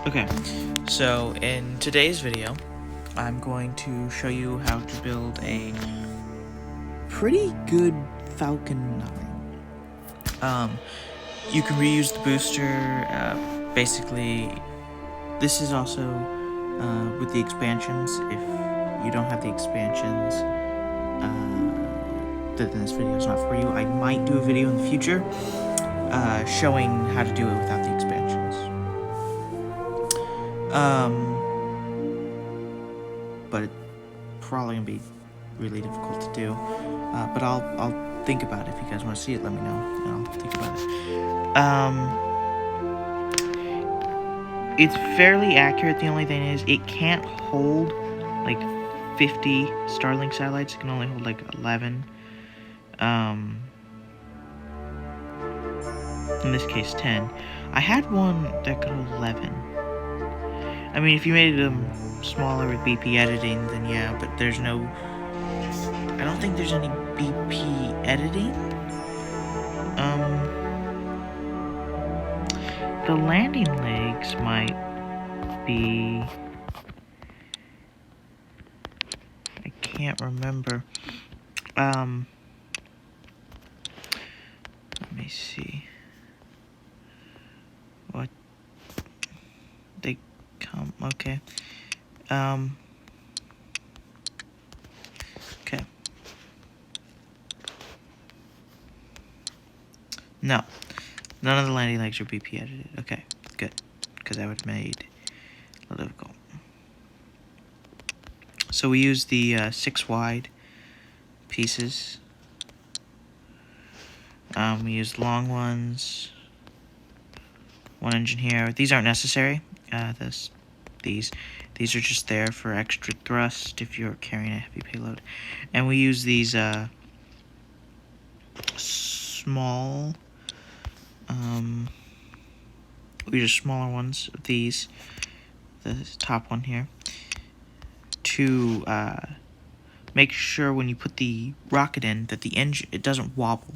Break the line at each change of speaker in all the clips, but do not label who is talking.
Okay, so in today's video, I'm going to show you how to build a pretty good Falcon 9. You can reuse the booster. Basically, this is also with the expansions. If you don't have the expansions, then this video is not for you. I might do a video in the future showing how to do it without the expansions. But it's probably gonna be really difficult to do. But I'll think about it. If you guys want to see it, let me know, and I'll think about it. It's fairly accurate. The only thing is, it can't hold like 50 Starlink satellites. It can only hold like 11. In this case, 10. I had one that could hold 11. I mean, if you made them smaller with BP editing, then yeah, but there's no... I don't think there's any BP editing. The landing legs might be... I can't remember. Let me see. What? They come... Okay. Okay. No. None of the landing legs are BP edited. Okay, good. Because that would have made it a little difficult. So we use the 6 wide pieces. We use long ones. One engine here. These aren't necessary. These are just there for extra thrust if you're carrying a heavy payload. And we use these small. We use smaller ones of these. The top one here. To make sure when you put the rocket in that the engine, it doesn't wobble.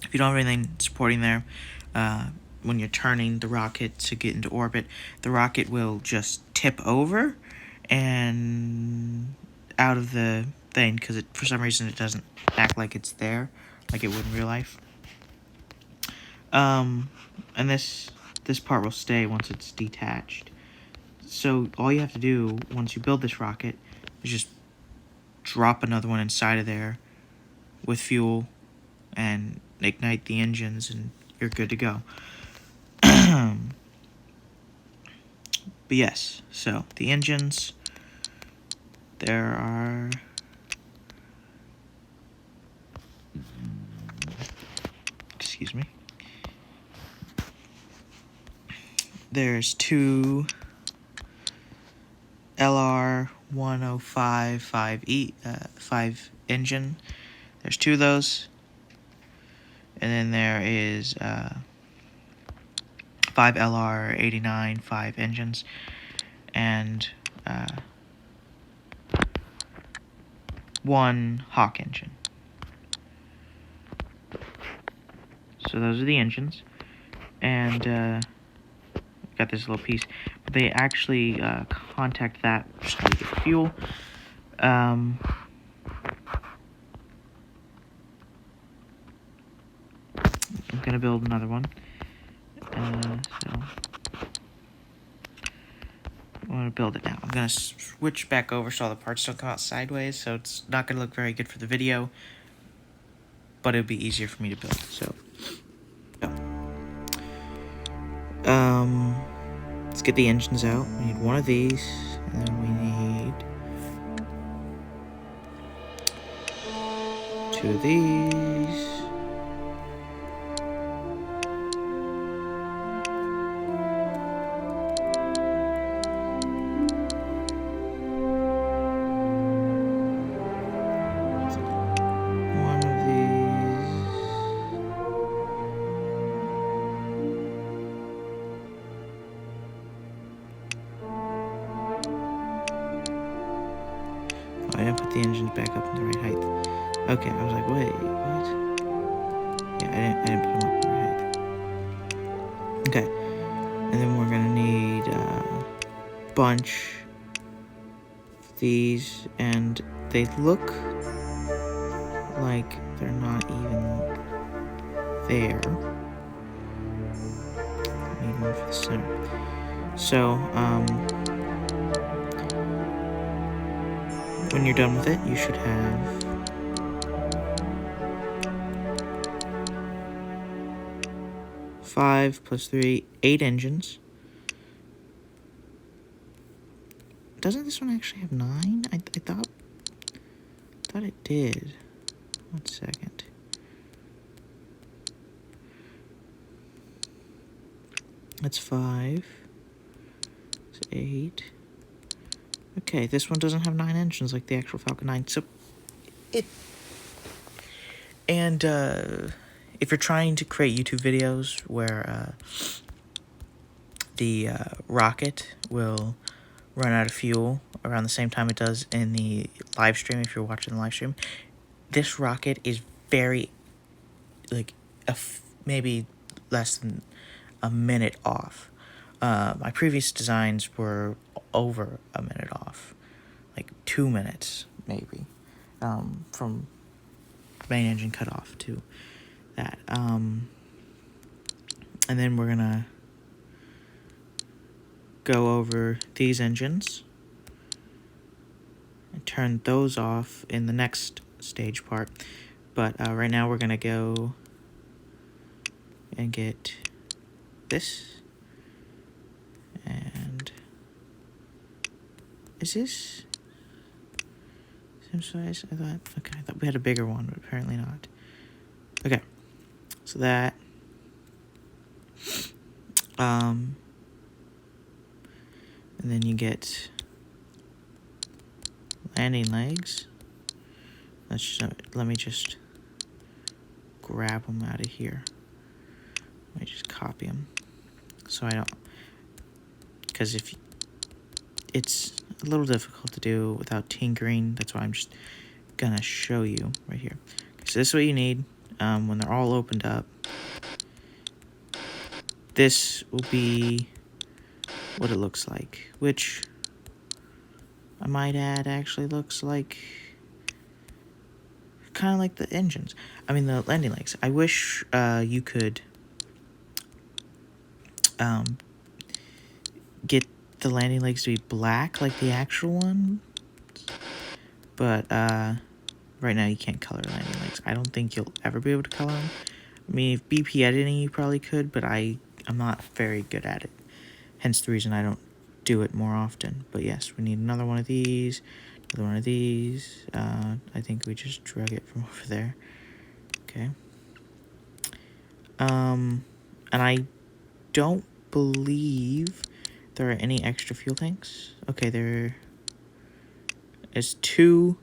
If you don't have anything supporting there, when you're turning the rocket to get into orbit, the rocket will just tip over and out of the thing because for some reason it doesn't act like it's there, like it would in real life. And this part will stay once it's detached. So all you have to do once you build this rocket is just drop another one inside of there with fuel and ignite the engines and you're good to go. But yes, so the engines, there are there's two LR-105 5 engine. There's 2 of those. And then there is 5 LR-89 5 engines. And 1 Hawk engine. So those are the engines. And got this little piece. But they actually contact that just to get fuel. I'm gonna build another one. So I'm gonna build it now. I'm gonna switch back over so all the parts don't come out sideways, so it's not gonna look very good for the video, but it'll be easier for me to build. So let's get the engines out. We need one of these, and then we need 2 of these. I didn't put the engines back up in the right height. Okay, I was like, wait, what? Yeah, I didn't put them up in the right height. Okay. And then we're gonna need a bunch of these, and they look like they're not even there. Need one for the center. So, when you're done with it, you should have 5 plus 3, 8 engines. Doesn't this one actually have 9? I thought it did. 1 second. That's 5. It's 8. Okay, this one doesn't have 9 engines like the actual Falcon 9. So it... And if you're trying to create YouTube videos where the rocket will run out of fuel around the same time it does in the live stream, if you're watching the live stream, this rocket is very, like, maybe less than a minute off. My previous designs were over a minute off, like 2 minutes maybe, from main engine cutoff to that. And then we're gonna go over these engines and turn those off in the next stage part. But right now we're gonna go and get this. And is this same size? I thought we had a bigger one, but apparently not. Okay, so that and then you get landing legs. Let me just grab them out of here. Let me just copy them so I don't, because if it's a little difficult to do without tinkering. That's why I'm just gonna show you right here. Okay, so this is what you need when they're all opened up. This will be what it looks like, which I might add actually looks like kind of like the engines. I mean the landing legs. I wish you could get the landing legs to be black like the actual one, but right now you can't color landing legs. I don't think you'll ever be able to color them. I mean, if BP editing you probably could, but I'm not very good at it, hence the reason I don't do it more often. But yes, we need another one of these, another one of these. I think we just drug it from over there. Okay. And I don't believe there are any extra fuel tanks. Okay, there is 2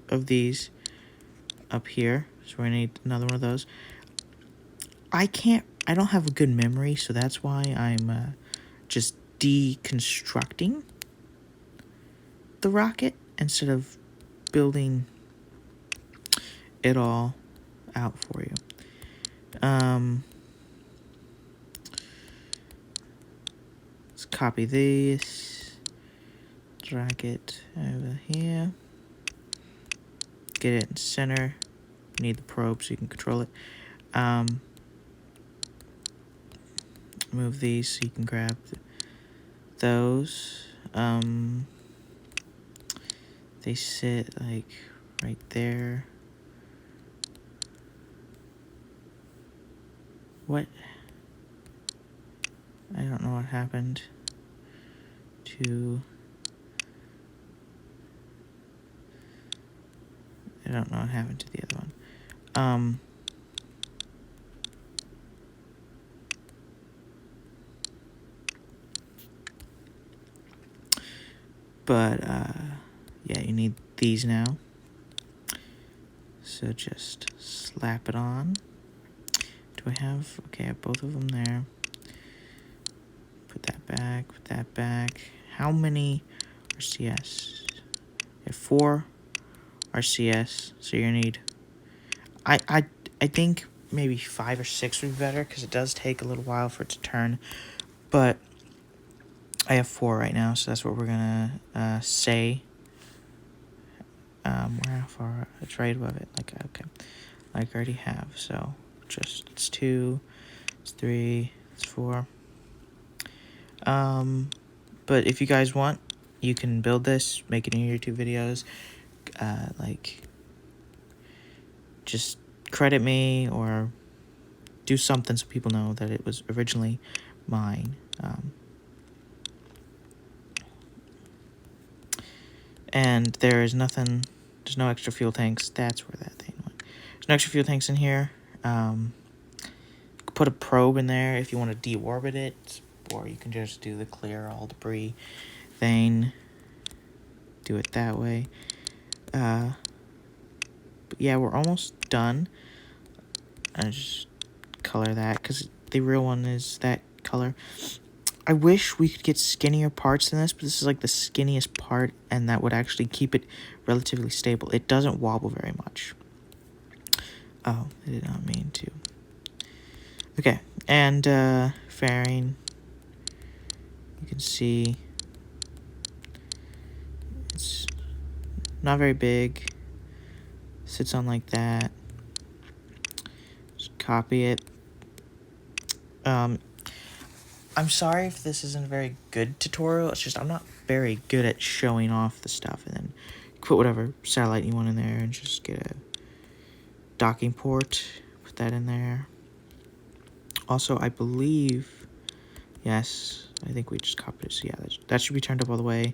of these up here, so we need another one of those. I don't have a good memory, so that's why I'm just deconstructing the rocket instead of building it all out for you. Let's copy this, drag it over here, get it in center. You need the probe so you can control it. Move these so you can grab those. They sit like right there. What? I don't know what happened to... I don't know what happened to the other one. But, yeah, you need these now. So just slap it on. Do I have... Okay, I have both of them there. Put that back, put that back. How many RCS? You have 4 RCS, so you're gonna need... I think maybe 5 or 6 would be better, because it does take a little while for it to turn. But I have 4 right now, so that's what we're gonna say. How far? It's right above it. Like, okay, like I already have. So just it's 2, it's 3, it's 4. But if you guys want, you can build this, make it in your YouTube videos. Like, just credit me or do something so people know that it was originally mine. And there's no extra fuel tanks. That's where that thing went. There's no extra fuel tanks in here. Put a probe in there if you want to deorbit it, or you can just do the clear all debris thing. Do it that way. But yeah, we're almost done. I just color that because the real one is that color. I wish we could get skinnier parts in this, but this is like the skinniest part, and that would actually keep it relatively stable. It doesn't wobble very much. Oh, I did not mean to. Okay, and fairing. You can see it's not very big. Sits on like that. Just copy it. I'm sorry if this isn't a very good tutorial. It's just I'm not very good at showing off the stuff. And then put whatever satellite you want in there and just get a docking port. Put that in there. Also, I believe, yes, I think we just copied it. So yeah, that should be turned up all the way.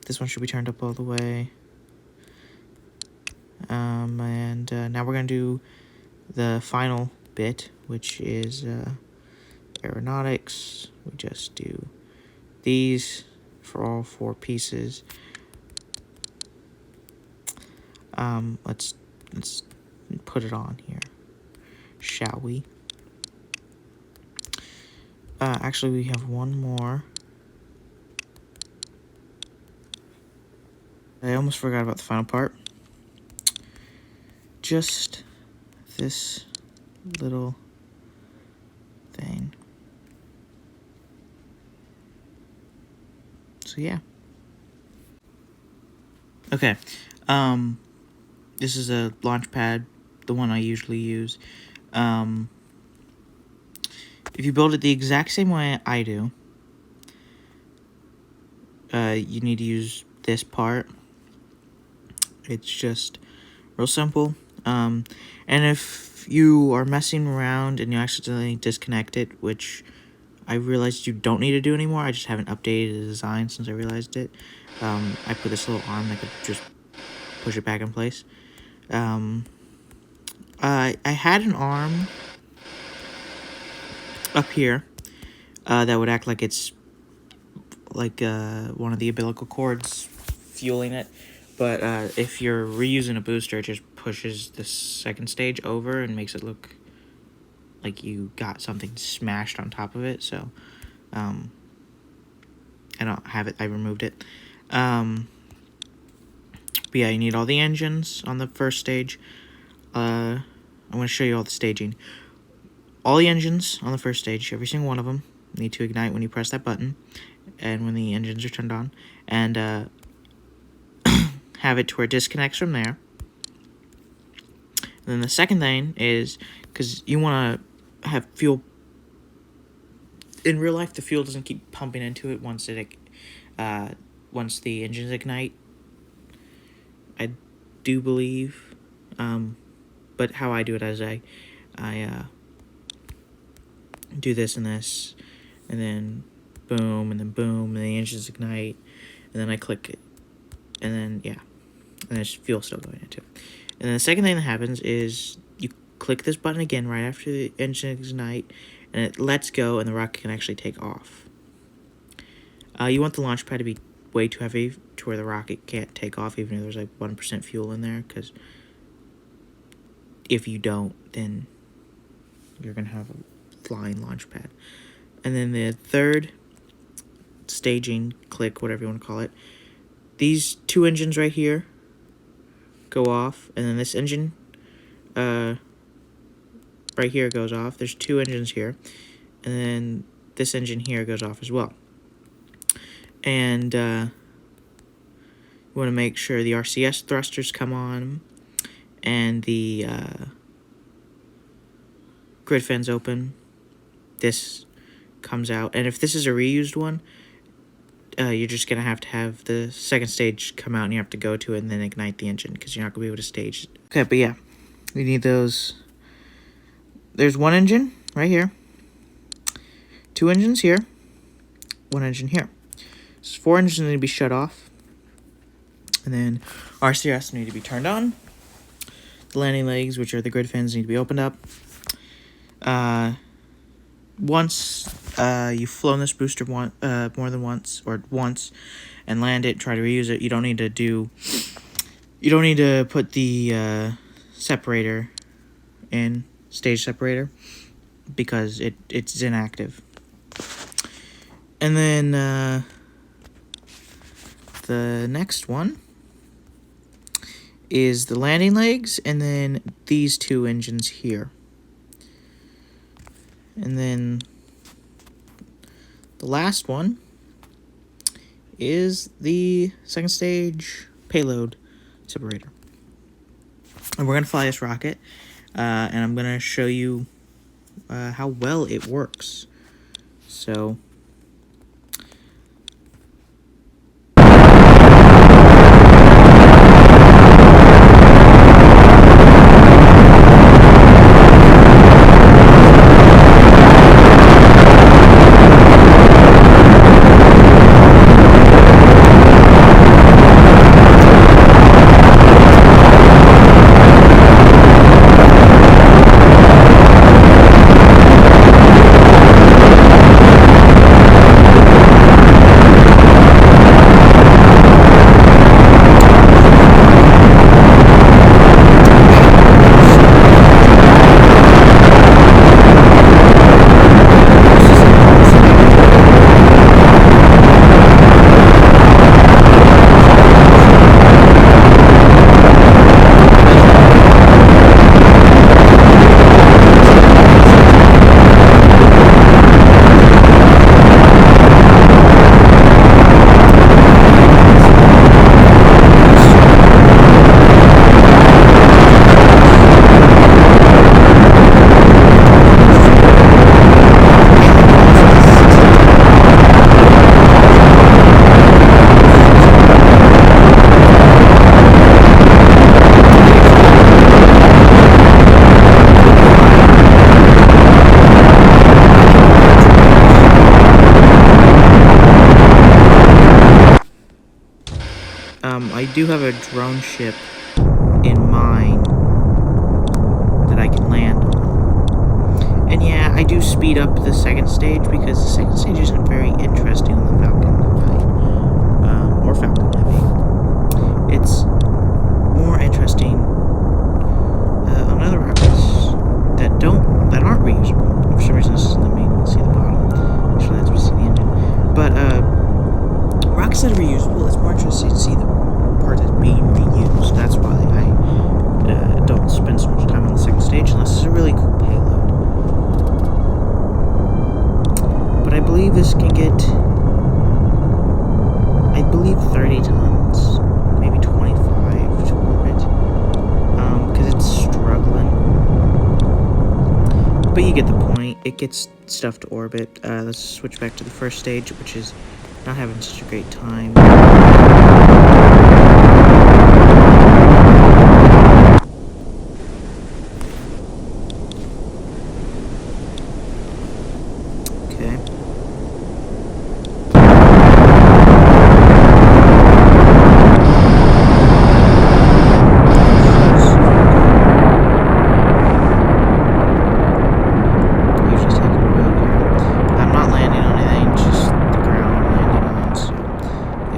This one should be turned up all the way. And now we're going to do the final bit, which is aeronautics. We just do these for all 4 pieces. Let's put it on here, shall we? Actually, we have one more. I almost forgot about the final part. Just this little thing. So yeah. Okay. This is a launch pad, the one I usually use. If you build it the exact same way I do, you need to use this part. It's just real simple. And if you are messing around and you accidentally disconnect it, which I realized you don't need to do anymore, I just haven't updated the design since I realized it. I put this little arm that could just push it back in place. I had an arm up here that would act like it's like one of the umbilical cords fueling it. But if you're reusing a booster, it just pushes the second stage over and makes it look like you got something smashed on top of it. So I don't have it. I removed it. But yeah, you need all the engines on the first stage. I'm going to show you all the staging. All the engines on the first stage, every single one of them, need to ignite when you press that button and when the engines are turned on. And have it to where it disconnects from there. And then the second thing is, because you want to have fuel. In real life, the fuel doesn't keep pumping into it once once the engines ignite. I do believe, but how I do it is I do this and this, and then boom, and the engines ignite, and then I click it, and then yeah, and there's fuel still going into it. And then the second thing that happens is you click this button again right after the engines ignite, and it lets go, and the rocket can actually take off. You want the launch pad to be way too heavy to where the rocket can't take off, even if there's like 1% fuel in there, because if you don't, then you're going to have a flying launch pad. And then the third staging, click, whatever you want to call it, these 2 engines right here go off, and then this engine right here goes off. There's 2 engines here. And then this engine here goes off as well. And you want to make sure the RCS thrusters come on and the grid fans open. This comes out. And if this is a reused one, you're just going to have the second stage come out and you have to go to it and then ignite the engine because you're not going to be able to stage it. Okay, but yeah, we need those. There's 1 engine right here, 2 engines here, 1 engine here. So 4 engines need to be shut off, and then RCS need to be turned on. The landing legs, which are the grid fans, need to be opened up. Once you've flown this booster more than once and land it, try to reuse it, you don't need to put the separator in, stage separator, because it's inactive. And then the next one is the landing legs, and then these 2 engines here. And then the last one is the second stage payload separator. And we're going to fly this rocket, and I'm going to show you how well it works. So I do have a drone ship in mind that I can land on. And yeah, I do speed up the second stage because the second stage isn't very interesting on the Falcon Heavy, or Falcon Heavy. It's more interesting on other rockets that aren't reusable. For some reason, this doesn't let me see the bottom. Actually, that's what see the engine. But rockets that are reusable, it's more interesting to see the part that's being reused. That's why I don't spend so much time on the second stage unless it's a really cool payload. But I believe this can get, 30 tons, maybe 25 to orbit, because it's struggling. But you get the point. It gets stuff to orbit. Let's switch back to the first stage, which is not having such a great time.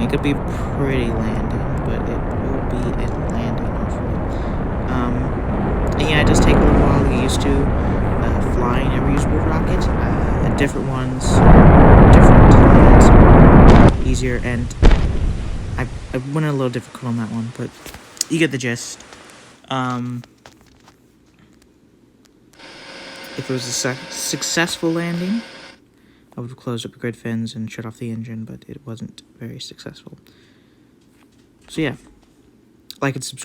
It could be pretty landing, but it will be a landing hopefully. And yeah, it does take a little while to get used to flying a reusable rocket. Different ones, different times, easier, and I went a little difficult on that one, but you get the gist. If it was a successful landing, I would have closed up the grid fins and shut off the engine, but it wasn't very successful. So yeah, like and subscribe.